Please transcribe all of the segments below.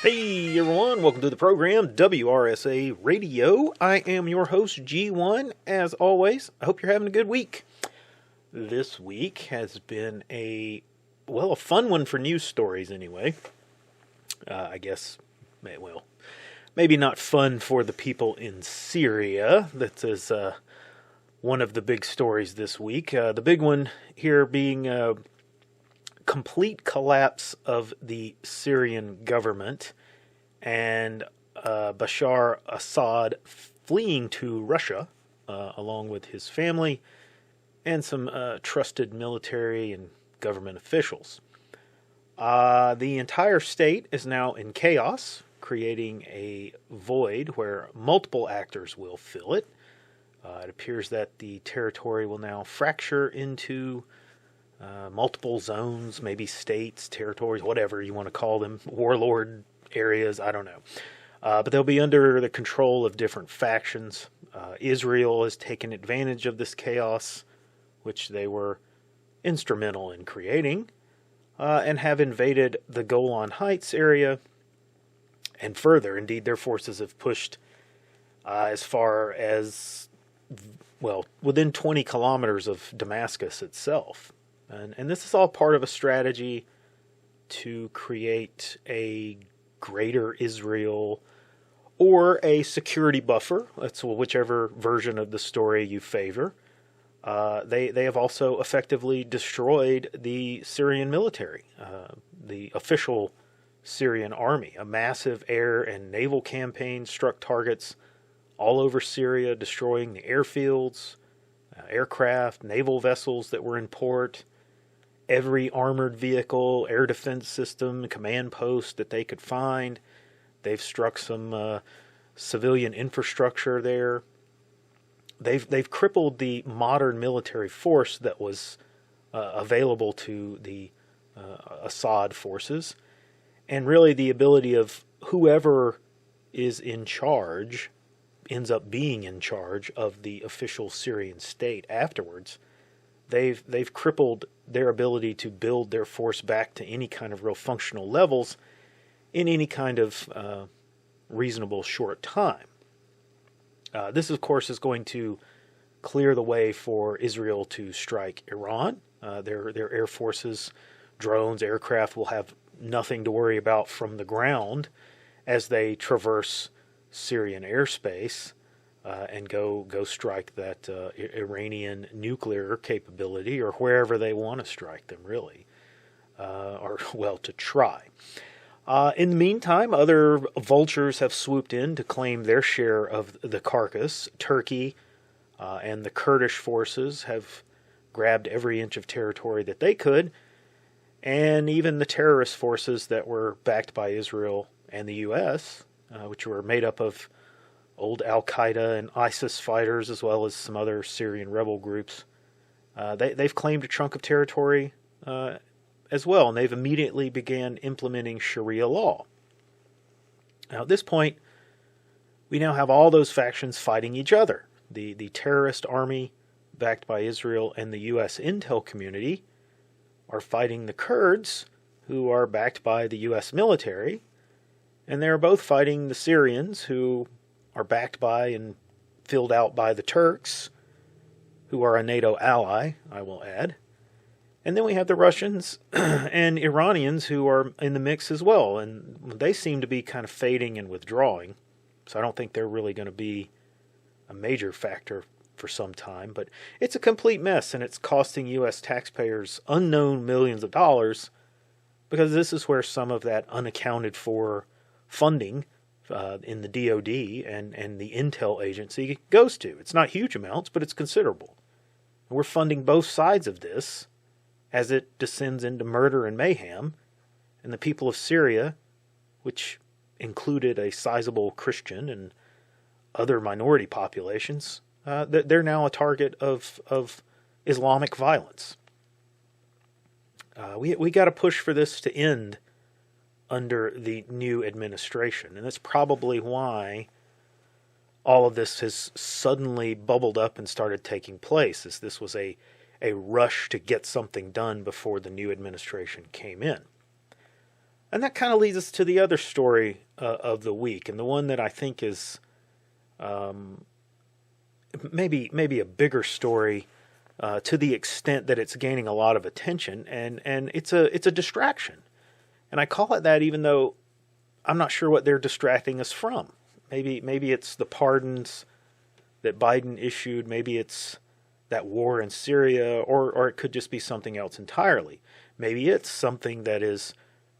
Hey everyone, welcome to the program, WRSA Radio. I am your host, G1. As always, I hope you're having a good week. This week has been a fun one for news stories anyway. I guess, maybe not fun for the people in Syria. That is one of the big stories this week. The big one here being complete collapse of the Syrian government and Bashar Assad fleeing to Russia along with his family and some trusted military and government officials. The entire state is now in chaos, creating a void where multiple actors will fill it. It appears that the territory will now fracture into multiple zones, maybe states, territories, whatever you want to call them, warlord areas, I don't know. But they'll be under the control of different factions. Israel has taken advantage of this chaos, which they were instrumental in creating, and have invaded the Golan Heights area and further. Indeed, their forces have pushed as far as, within 20 kilometers of Damascus itself. And this is all part of a strategy to create a greater Israel or a security buffer. That's whichever version of the story you favor. They have also effectively destroyed the Syrian military, the official Syrian army. A massive air and naval campaign struck targets all over Syria, destroying the airfields, aircraft, naval vessels that were in port, every armored vehicle, air defense system, command post that they could find. They've struck some civilian infrastructure there. They've crippled the modern military force that was available to the Assad forces, and really the ability of whoever is in charge ends up being in charge of the official Syrian state afterwards. They've crippled their ability to build their force back to any kind of real functional levels in any kind of reasonable short time. This, of course, is going to clear the way for Israel to strike Iran. Their air forces, drones, aircraft will have nothing to worry about from the ground as they traverse Syrian airspace and go strike that Iranian nuclear capability, or wherever they want to strike them, really, to try. In the meantime, other vultures have swooped in to claim their share of the carcass. Turkey and the Kurdish forces have grabbed every inch of territory that they could, and even the terrorist forces that were backed by Israel and the U.S., which were made up of old Al-Qaeda and ISIS fighters, as well as some other Syrian rebel groups. They've claimed a chunk of territory as well, and they've immediately began implementing Sharia law. Now, at this point, we now have all those factions fighting each other. The terrorist army, backed by Israel and the U.S. intel community, are fighting the Kurds, who are backed by the U.S. military, and they're both fighting the Syrians, who are backed by and filled out by the Turks, who are a NATO ally, I will add. And then we have the Russians and Iranians who are in the mix as well, and they seem to be kind of fading and withdrawing, so I don't think they're really going to be a major factor for some time. But it's a complete mess, and it's costing U.S. taxpayers unknown millions of dollars, because this is where some of that unaccounted for funding in the DoD and the Intel agency goes to. It's not huge amounts, but it's considerable. And we're funding both sides of this as it descends into murder and mayhem. And the people of Syria, which included a sizable Christian and other minority populations, they're now a target of Islamic violence. We got to push for this to end under the new administration. And that's probably why all of this has suddenly bubbled up and started taking place, as this was a rush to get something done before the new administration came in. And that kind of leads us to the other story of the week, and the one that I think is maybe a bigger story to the extent that it's gaining a lot of attention, and it's a distraction. And I call it that even though I'm not sure what they're distracting us from. Maybe it's the pardons that Biden issued. Maybe it's that war in Syria, or it could just be something else entirely. Maybe it's something that is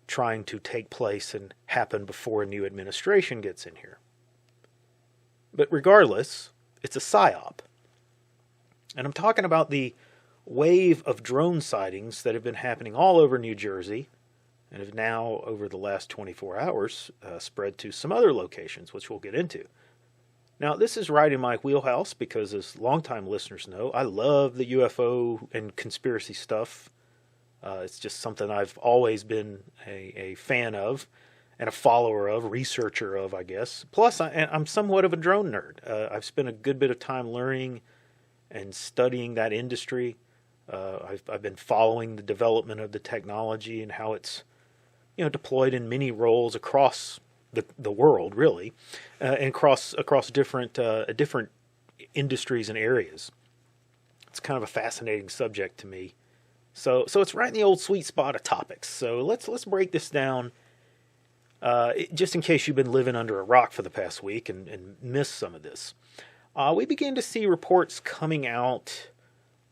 trying to take place and happen before a new administration gets in here. But regardless, it's a psyop. And I'm talking about the wave of drone sightings that have been happening all over New Jersey and have now, over the last 24 hours, spread to some other locations, which we'll get into. Now, this is right in my wheelhouse because, as longtime listeners know, I love the UFO and conspiracy stuff. It's just something I've always been a fan of and a follower of, researcher of, I guess. Plus, I'm somewhat of a drone nerd. I've spent a good bit of time learning and studying that industry. I've been following the development of the technology and how it's deployed in many roles across the world, really, and across different industries and areas. It's kind of a fascinating subject to me. So it's right in the old sweet spot of topics. So let's break this down, just in case you've been living under a rock for the past week and missed some of this. We began to see reports coming out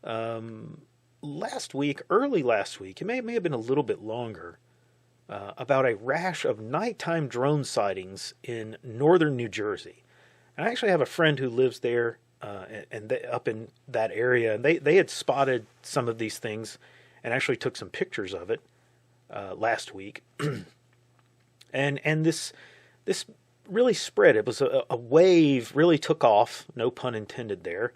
last week, early last week. It may have been a little bit longer. About a rash of nighttime drone sightings in northern New Jersey. And I actually have a friend who lives there up in that area, and they had spotted some of these things and actually took some pictures of it last week. and this really spread. It was a wave, really took off, no pun intended there.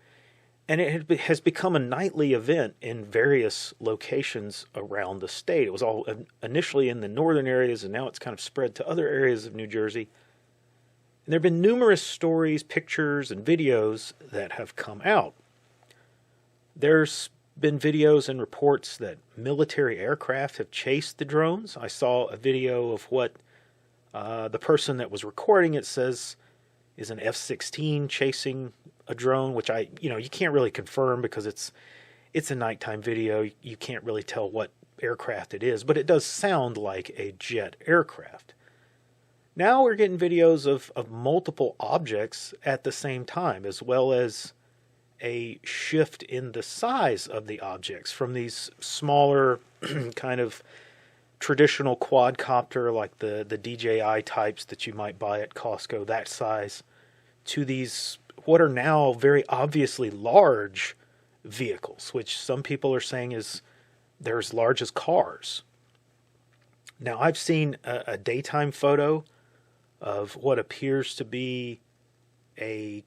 And it has become a nightly event in various locations around the state. It was all initially in the northern areas, and now it's kind of spread to other areas of New Jersey. And there have been numerous stories, pictures, and videos that have come out. There's been videos and reports that military aircraft have chased the drones. I saw a video of what the person that was recording it says is an F-16 chasing a drone, which you can't really confirm because it's a nighttime video. You can't really tell what aircraft it is, but it does sound like a jet aircraft. Now we're getting videos of multiple objects at the same time, as well as a shift in the size of the objects from these smaller kind of traditional quadcopter like the DJI types that you might buy at Costco, that size, to these what are now very obviously large vehicles, which some people are saying they're as large as cars. Now, I've seen a daytime photo of what appears to be a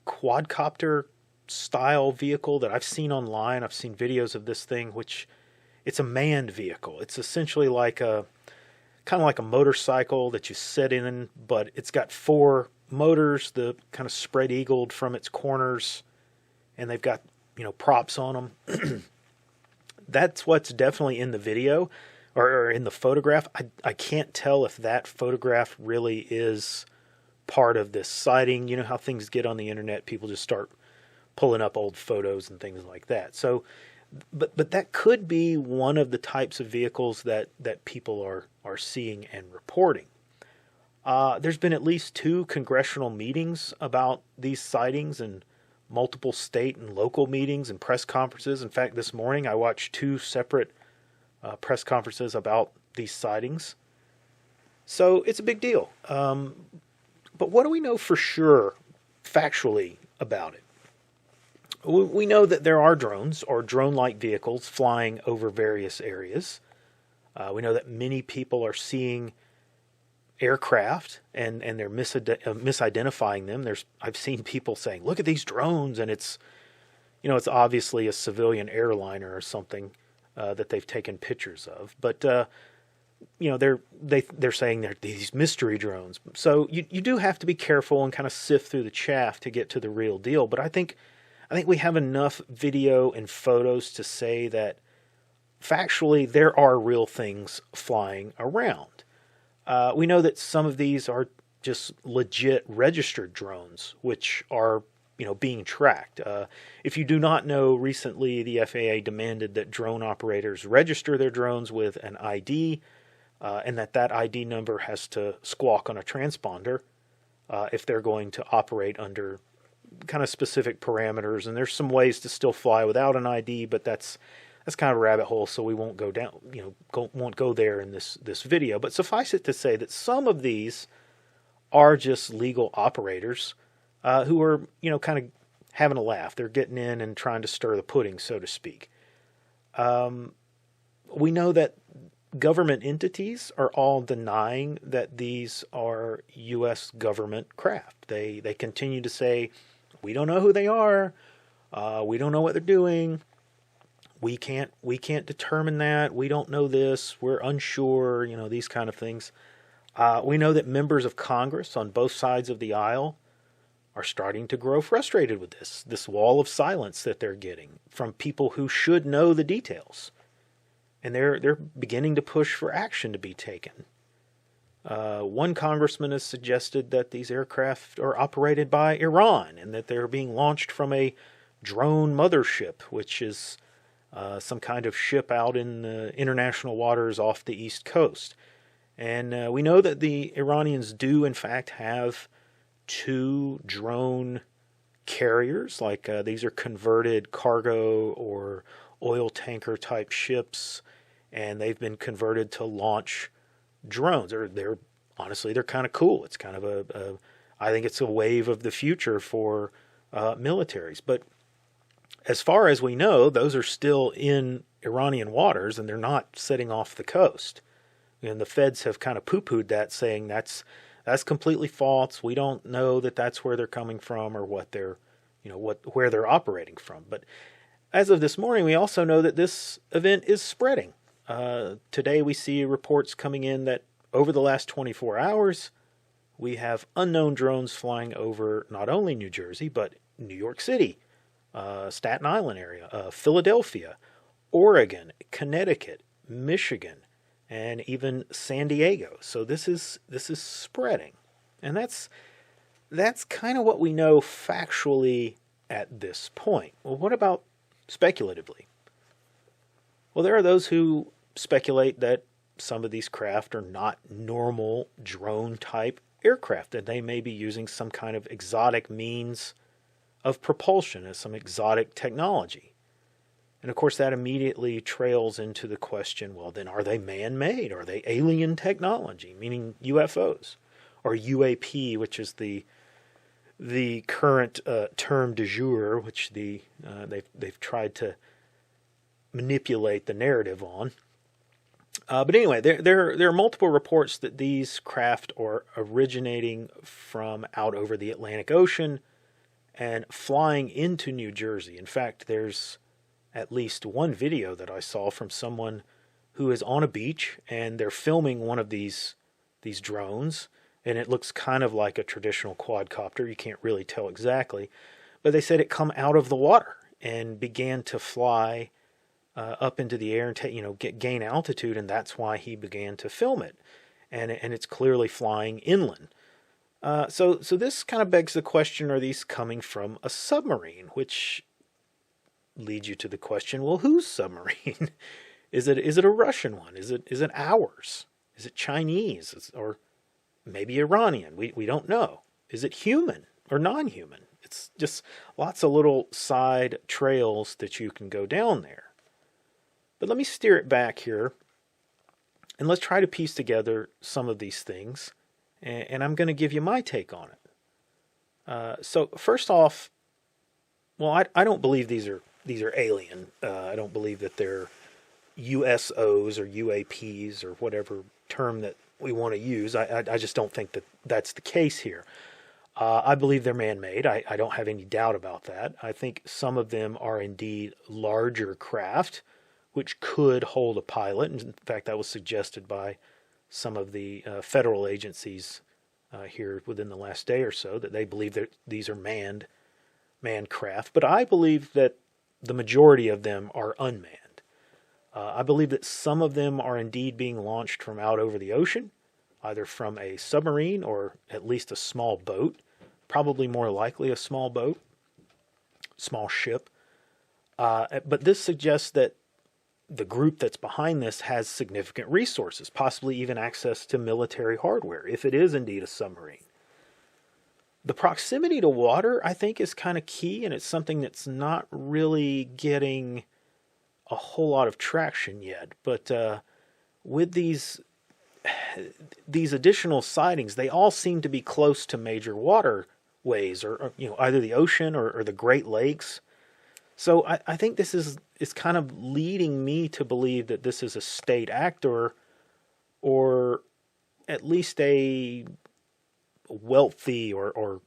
quadcopter style vehicle that I've seen online. I've seen videos of this thing, which it's a manned vehicle. It's essentially like kind of like a motorcycle that you sit in, but it's got four motors, the kind of spread eagled from its corners, and they've got props on them. That's what's definitely in the video or in the photograph. I can't tell if that photograph really is part of this sighting. You know how things get on the internet, people just start pulling up old photos and things like that. So but that could be one of the types of vehicles that people are seeing and reporting. There's been at least 2 congressional meetings about these sightings and multiple state and local meetings and press conferences. In fact, this morning I watched 2 separate press conferences about these sightings. So it's a big deal. But what do we know for sure, factually, about it? We know that there are drones or drone-like vehicles flying over various areas. We know that many people are seeing aircraft and they're misidentifying them. I've seen people saying, "Look at these drones," and it's obviously a civilian airliner or something that they've taken pictures of. But they're saying they're these mystery drones. So you do have to be careful and kind of sift through the chaff to get to the real deal. But I think we have enough video and photos to say that factually there are real things flying around. We know that some of these are just legit registered drones, which are being tracked. If you do not know, recently the FAA demanded that drone operators register their drones with an ID, and that ID number has to squawk on a transponder if they're going to operate under kind of specific parameters. And there's some ways to still fly without an ID, but that's kind of a rabbit hole, so we won't go down, won't go there in this video. But suffice it to say that some of these are just legal operators who are, kind of having a laugh. They're getting in and trying to stir the pudding, so to speak. We know that government entities are all denying that these are U.S. government craft. They continue to say, we don't know who they are. We don't know what they're doing. We can't determine that. We don't know this. We're unsure, these kind of things. We know that members of Congress on both sides of the aisle are starting to grow frustrated with this wall of silence that they're getting from people who should know the details. And they're beginning to push for action to be taken. One congressman has suggested that these aircraft are operated by Iran and that they're being launched from a drone mothership, which is some kind of ship out in the international waters off the East Coast. And we know that the Iranians do, in fact, have 2 drone carriers. Like these are converted cargo or oil tanker type ships, and they've been converted to launch drones. They're honestly kind of cool. It's kind of I think it's a wave of the future for militaries. But as far as we know, those are still in Iranian waters, and they're not setting off the coast. And the feds have kind of poo-pooed that, saying that's completely false. We don't know that that's where they're coming from or what they're, where they're operating from. But as of this morning, we also know that this event is spreading. Today we see reports coming in that over the last 24 hours, we have unknown drones flying over not only New Jersey, but New York City, Staten Island area, Philadelphia, Oregon, Connecticut, Michigan, and even San Diego. So this is spreading. And that's kind of what we know factually at this point. Well, what about speculatively? Well, there are those who speculate that some of these craft are not normal drone-type aircraft, that they may be using some kind of exotic means of propulsion as some exotic technology. And of course, that immediately trails into the question, well, then are they man-made? Are they alien technology, meaning UFOs? Or UAP, which is the current term du jour, which they've tried to manipulate the narrative on. But anyway, there are multiple reports that these craft are originating from out over the Atlantic Ocean and flying into New Jersey. In fact, there's at least one video that I saw from someone who is on a beach, and they're filming one of these drones, and it looks kind of like a traditional quadcopter. You can't really tell exactly, but they said it come out of the water and began to fly up into the air and gain altitude, and that's why he began to film it. And it's clearly flying inland. So this kind of begs the question: are these coming from a submarine? Which leads you to the question: well, whose submarine? Is it a Russian one? Is it ours? Is it Chinese? Or maybe Iranian? We don't know. Is it human or non-human? It's just lots of little side trails that you can go down there. But let me steer it back here, and let's try to piece together some of these things, and I'm going to give you my take on it. So first off, well, I don't believe these are alien. I don't believe that they're USOs or UAPs or whatever term that we want to use. I just don't think that that's the case here. I believe they're man-made. I don't have any doubt about that. I think some of them are indeed larger craft, which could hold a pilot. In fact, that was suggested by some of the federal agencies here within the last day or so, that they believe that these are manned craft. But I believe that the majority of them are unmanned. I believe that some of them are indeed being launched from out over the ocean. either from a submarine or at least a small boat, probably more likely a small boat, small ship. But this suggests that the group that's behind this has significant resources, possibly even access to military hardware, if it is indeed a submarine. The proximity to water, I think, is kind of key, and it's something that's not really getting a whole lot of traction yet. But with these additional sightings, they all seem to be close to major waterways, or either the ocean or the Great Lakes. So I think this is kind of leading me to believe that this is a state actor, or at least a wealthy or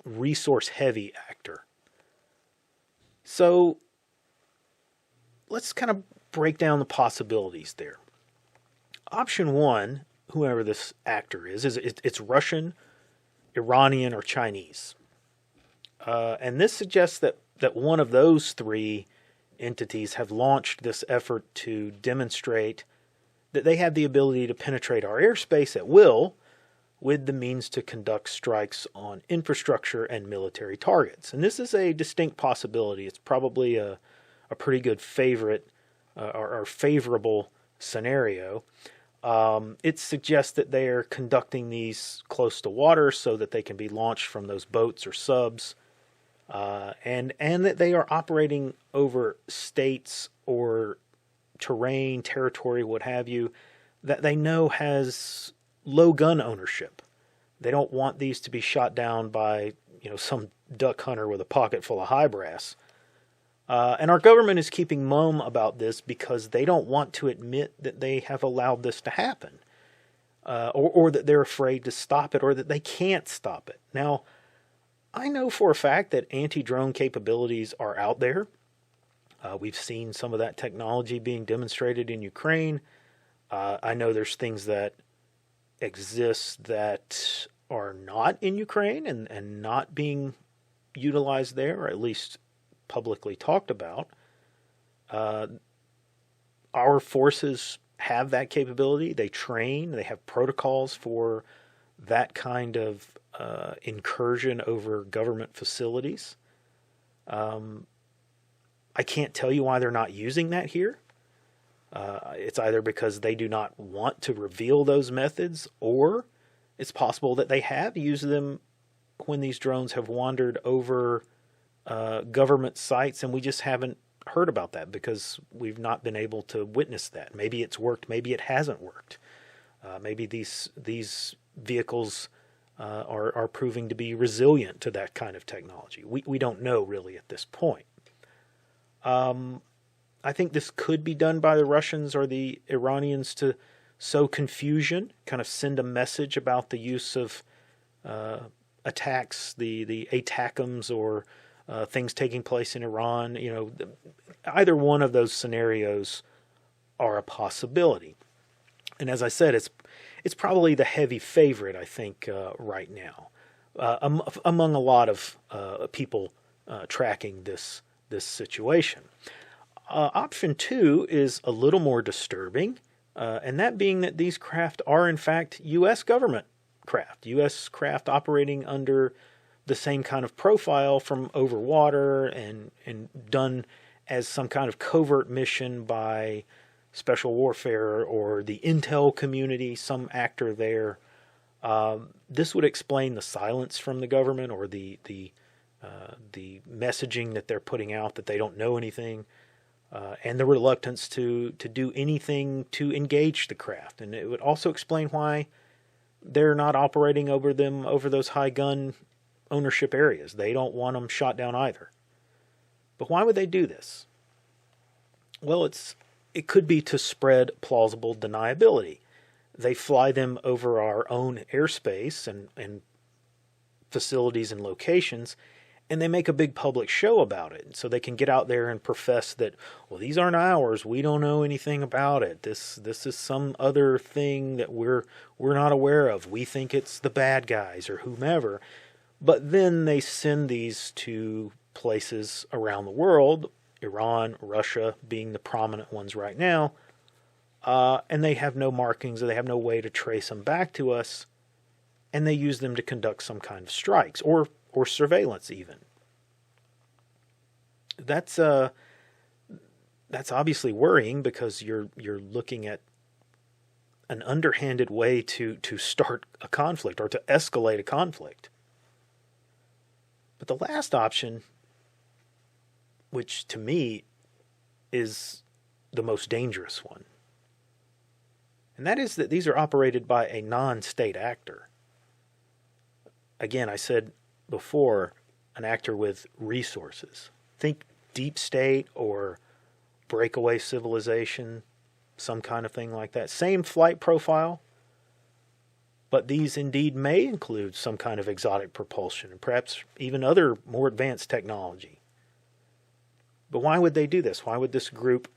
resource-heavy actor. So let's kind of break down the possibilities there. Option one, whoever this actor is it's Russian, Iranian, or Chinese. And this suggests that one of those three entities have launched this effort to demonstrate that they have the ability to penetrate our airspace at will with the means to conduct strikes on infrastructure and military targets. And this is a distinct possibility. It's probably a pretty good favorite or favorable scenario. It suggests that they are conducting these close to water so that they can be launched from those boats or subs, and that they are operating over states or terrain, territory, what have you, that they know has low gun ownership. They don't want these to be shot down by some duck hunter with a pocket full of high brass. And our government is keeping mum about this because they don't want to admit that they have allowed this to happen, or that they're afraid to stop it, or that they can't stop it. Now, I know for a fact that anti-drone capabilities are out there. We've seen some of that technology being demonstrated in Ukraine. I know there's things that exist that are not in Ukraine and not being utilized there, or at least publicly talked about. Our forces have that capability. They train. They have protocols for that kind of incursion over government facilities. I can't tell you why they're not using that here. It's either because they do not want to reveal those methods, or it's possible that they have used them when these drones have wandered over government sites, and we just haven't heard about that because we've not been able to witness that. Maybe it's worked, maybe it hasn't worked. Maybe these vehicles are proving to be resilient to that kind of technology. We don't know really at this point. I think this could be done by the Russians or the Iranians to sow confusion, kind of send a message about the use of attacks, the ATACMs, or things taking place in Iran. Either one of those scenarios are a possibility. And as I said, it's probably the heavy favorite, I think, right now, among a lot of people tracking this situation. Option two is a little more disturbing, and that being that these craft are in fact U.S. government craft, U.S. craft operating under the same kind of profile from over water and done as some kind of covert mission by special warfare or the intel community, some actor there. This would explain the silence from the government, or the messaging that they're putting out that they don't know anything, and the reluctance to do anything to engage the craft. And it would also explain why they're not operating over those high gun ownership areas. They don't want them shot down either. But why would they do this? Well, it could be to spread plausible deniability. They fly them over our own airspace and facilities and locations, and they make a big public show about it. So they can get out there and profess that, well, these aren't ours. We don't know anything about it. This is some other thing that we're not aware of. We think it's the bad guys or whomever. But then they send these to places around the world, Iran, Russia being the prominent ones right now, and they have no markings, or they have no way to trace them back to us, and they use them to conduct some kind of strikes or surveillance even. That's obviously worrying, because you're looking at an underhanded way to start a conflict or to escalate a conflict. But the last option, which to me is the most dangerous one, and that is that these are operated by a non-state actor. Again, I said before, an actor with resources. Think deep state or breakaway civilization, some kind of thing like that. Same flight profile, but these indeed may include some kind of exotic propulsion and perhaps even other more advanced technology. But why would they do this? Why would this group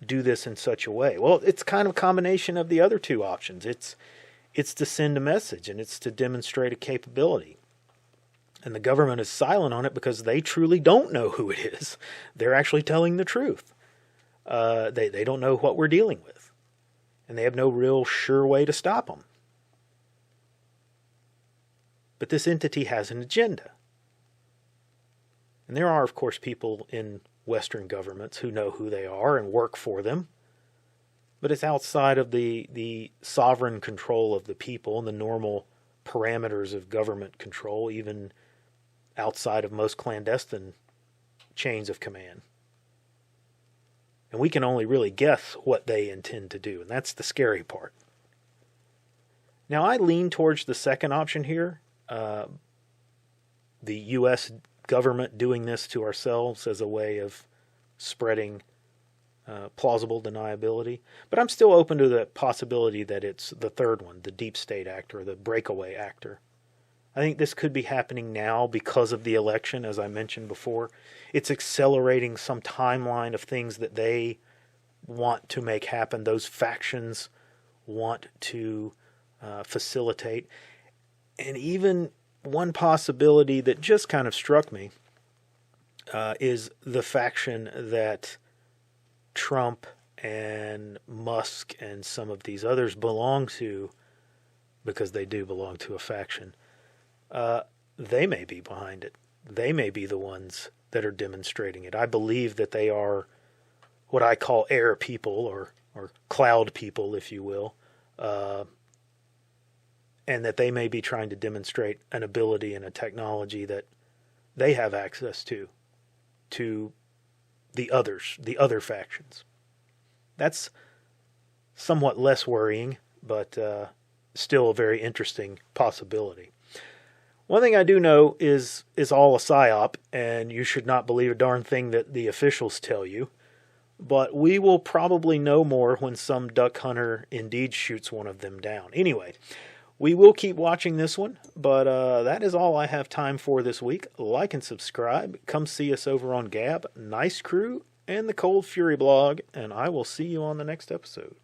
do this in such a way? Well, it's kind of a combination of the other two options. It's to send a message, and it's to demonstrate a capability. And the government is silent on it because they truly don't know who it is. They're actually telling the truth. They don't know what we're dealing with. And they have no real sure way to stop them. But this entity has an agenda. And there are, of course, people in Western governments who know who they are and work for them. But it's outside of the sovereign control of the people and the normal parameters of government control, even outside of most clandestine chains of command. And we can only really guess what they intend to do, and that's the scary part. Now, I lean towards the second option here, the U.S. government doing this to ourselves as a way of spreading plausible deniability. But I'm still open to the possibility that it's the third one, the deep state actor, the breakaway actor. I think this could be happening now because of the election, as I mentioned before. It's accelerating some timeline of things that they want to make happen. Those factions want to facilitate. And even one possibility that just kind of struck me is the faction that Trump and Musk and some of these others belong to, because they do belong to a faction. They may be behind it. They may be the ones that are demonstrating it. I believe that they are what I call air people, or cloud people, if you will, and that they may be trying to demonstrate an ability and a technology that they have access to the others, the other factions. That's somewhat less worrying, but still a very interesting possibility. One thing I do know is all a psyop, and you should not believe a darn thing that the officials tell you. But we will probably know more when some duck hunter indeed shoots one of them down. Anyway, we will keep watching this one, but that is all I have time for this week. Like and subscribe. Come see us over on Gab, Nice Crew, and the Cold Fury blog, and I will see you on the next episode.